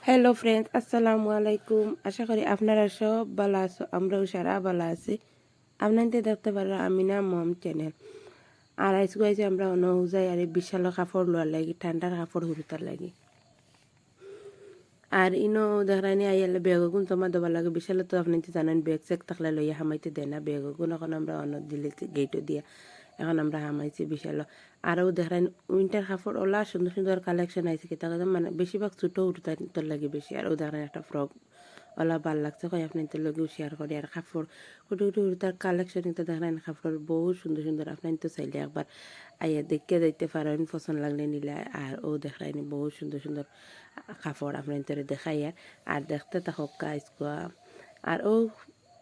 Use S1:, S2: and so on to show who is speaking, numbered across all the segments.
S1: Hello friends, আসসালামু আলাইকুম। আশা করি আপনারা সব ভালো আছো, আমরাও সারা ভালো আছি। আপনাদের দেখতে পারো আমিনা মম চ্যানেল। আর আজকে আইছি আমরা অনুযায়ী আর বিশাল কাপড় লোয়ার লাগি, ঠান্ডার কাপড় হুরুতার লাগি। আর ইনো দেখানি আইয়ালে বেগুন তোমার দেবার লাগে বিশাল, তো আপনি তো জানেন ব্যাগ চেক থাকলে লইয়া হামাইতে দেয় না বেগুন। এখন আমরা অন্য দিলে গেটও দিয়া এখন আমরা হামাইছি বিশাল। আরও দেখেন উইন্টার কাপড় ওলা সুন্দর সুন্দর কালেকশন আইছে কি তাকে মানে বেশিরভাগ ছোটো উঠতে লাগে বেশি। আর ও দেখেন একটা ফ্রক ওলা ভাল লাগছে, কই আপনি তো লগেও শেয়ার করি। আর কাপড় কুটি কুটি উড়তার কালেকশন কিন্তু দেখেন কাপড় বহুত সুন্দর সুন্দর, আপনি তো চাইলে একবার আইয়া দেখে যাইতে পারেন, পছন্দ লাগলে নিলে। আর ও দেখায় বহুত সুন্দর সুন্দর কাপড় আপনার তোরে দেখাই। আর দেখতে থাকক আজকা। আর ও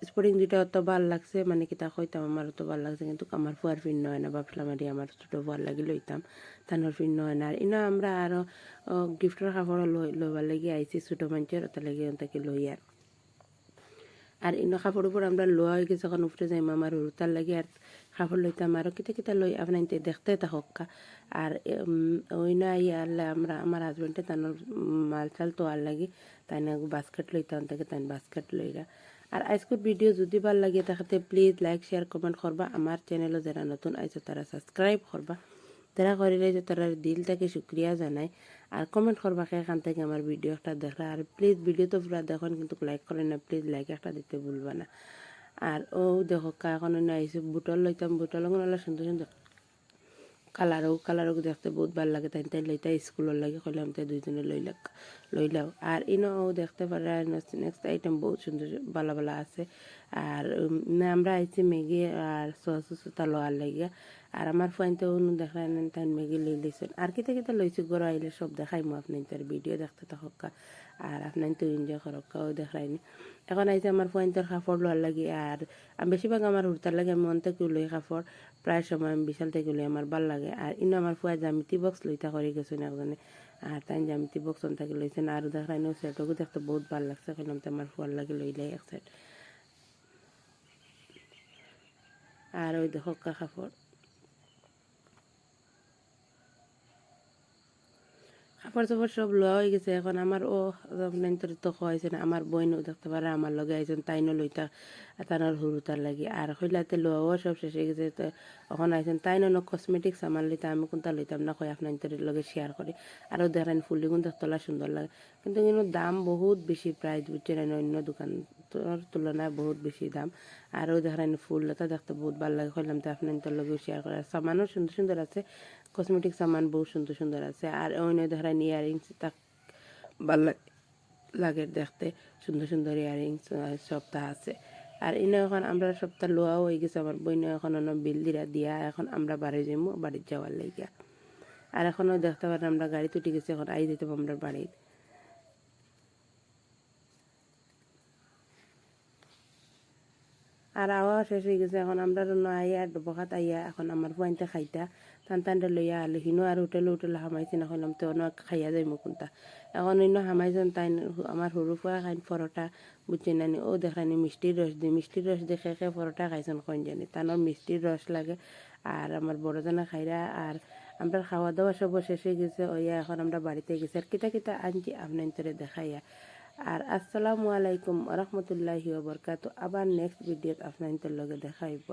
S1: স্পোর্টিং দুইটা অত ভাল লাগছে, মানে কি তা কইতাম আমার অত ভাল লাগছে, কিন্তু আমার ফুয়ার ফিন্ন হয় না, ভাবলাম আর আমার ছোটো ফুয়ার লাগি লইতাম, তানোর ফিন্ন হয় না। আর ইনো আমরা আরও গিফটের কাপড় লইবার লাগি আইছি, ছোটো মানুষের ওটা লাগি তাকে লই। আর ইনো কাপড় উপর আমরা লোয়া হয়ে গেছে, যখন উপরে যাইম আমার তার লাগে আর কাপড় লইতাম আরও কিতা কিতা লই আপনার দেখতে থাকা। আর ওই না আল্লাহ আমরা আমার হাজব্যান্ডে তার মাল চাল তো আর লাগি তাই না বাস্কেট লইতাম, তাকে তাই বাস্কেট লইরা। আর আজকের ভিডিও যদি ভাল লাগে তাহলে প্লিজ লাইক শেয়ার কমেন্ট করবা। আমার চ্যানেলও যারা নতুন আইছে তারা সাবস্ক্রাইব করবা, তারা করিলে যে তারা দিল থেকে শুক্রিয়া জানাই। আর কমেন্ট করবা এখান থেকে আমার ভিডিও একটা দেখা। আর প্লিজ ভিডিও তো পুরো দেখুন, কিন্তু লাইক করেন না, প্লিজ লাইক একটা দিতে ভুলবা না। আর ও দেখো এখন আইসে বুটল লইতাম, বুটল সুন্দর সুন্দর কালারও দেখতে বহুত ভাল লাগে, তাই তাই লইতা স্কুলের লাগে কইলাম তাই দুইজনে লইলাও। আর ইনো দেখতে পারে নেক্সট আইটেম বহুত সুন্দর ভালো ভালো আছে। আর আমরা আইছি ম্যাগি আর সসটা লোয়ার লাগিয়া। আর আমার ফোনতে অনু দেখায় তাই ম্যাগি লই লইছেন। আর কিতা কিতা লইছি ঘর আইলে সব দেখাইমু আপনার তার ভিডিও দেখতে থাকা। আর আপনার তো এনজয় করক্কাও দেখায়নি। এখন আইছে আমার ফোনটার কাপড় লোয়ার লাগি। আর বেশিরভাগ আমার হুড়তার লাগে, আমি অন থেকে লই কাপড়, প্রায় সময় আমি বিশাল থেকে লই, আমার ভাল লাগে। আর ইনো আমার ফুয়া জ্যামিতি বক্স লইতা করে গেছেন একজনে, আর তাই জ্যামিতি বক্স অন থেকে লইছেন। আর দেখাইনো সেটকে দেখতে বহুত ভাল লাগছে, কইলাম তো আমার ফুয়ার লাগে লইলাই এক সেট। আর ওই দেখো কাপড় কাপড় চাপড় সব লওয়া হয়ে গেছে। এখন আমার ও তো খাওয়াইছে না, আমার বইনও দেখতে পারে আমার লগে আইছেন, তাইনও লইতা তানোর হুরু তার লাগি। আর হইলাতে লোয়াও সব শেষ হয়ে গেছে, তো এখন আইছেন তাইনও কসমেটিক্স আমার লইতা, আমি কোনটা লইতাম না, কই আপনার লগে শেয়ার করি। আরও দেখেন ফুলি গুণ দেখতলা সুন্দর লাগে, কিন্তু দাম বহুত বেশি, প্রাইস বুঝছেন অন্য দোকান তুলনায় বহুত বেশি দাম। আরও দেখেন ফুল লতা দেখতে বহুত ভালো লাগে, কইলাম তো আপনার লগে শেয়ার করে। আর সামানও সুন্দর সুন্দর আছে, কসমেটিক সামান বহুত সুন্দর সুন্দর আছে। আর অন্য ধরেন ইয়ারিংস তা ভাল লাগে দেখতে, সুন্দর সুন্দর ইয়ারিংস সপ্তাহ আছে। আর ইনো এখন আমরা সপ্তাহ লোয়াও হয়ে গেছে, আমার বইনে এখন অন্য বিল দিয়া এখন আমরা বাড়ি যাইমু, বাড়ির যাওয়ার লাগিয়া। আর এখনও দেখতে পারেন আমরা গাড়ি তুটি গেছি, এখন আই যেতে আমরা বাড়ির। আর আওয়া শেষ হয়ে গেছে, এখন আমরা আইয়া ডবখাত আইয়া এখন আমার পয়েন্টে খাইতা টানটা লইয়া আলো হিনো। আর হোটেলে হামাইছি না, হইলাম তো অন্য খাইয়া যাই মুকুনটা। এখন অন্য হামাইছেন তাই আমার সরু ফুয়া খাইন পরোটা, বুঝছি নানি ও দেখানি মিষ্টির রস দিয়ে, মিষ্টির রস দিয়ে খেয়ে পরোটা খাইছেন কইন জানি, তানোর মিষ্টির রস লাগে। আর আমার বড় জানা খাইরা। আর আমরা খাওয়া দাওয়া সব শেষ হয়ে গেছে ওইয়া, এখন আমরা বাড়িতে গেছি। আর কিতা কিতা আনছি আপনার দেখাইয়া। আর আসসালামু আলাইকুম রহমতুল্লাহি ওয়া বারাকাতুহু। আবার নেক্সট ভিডিওত আপনাদের লগে দেখাইব।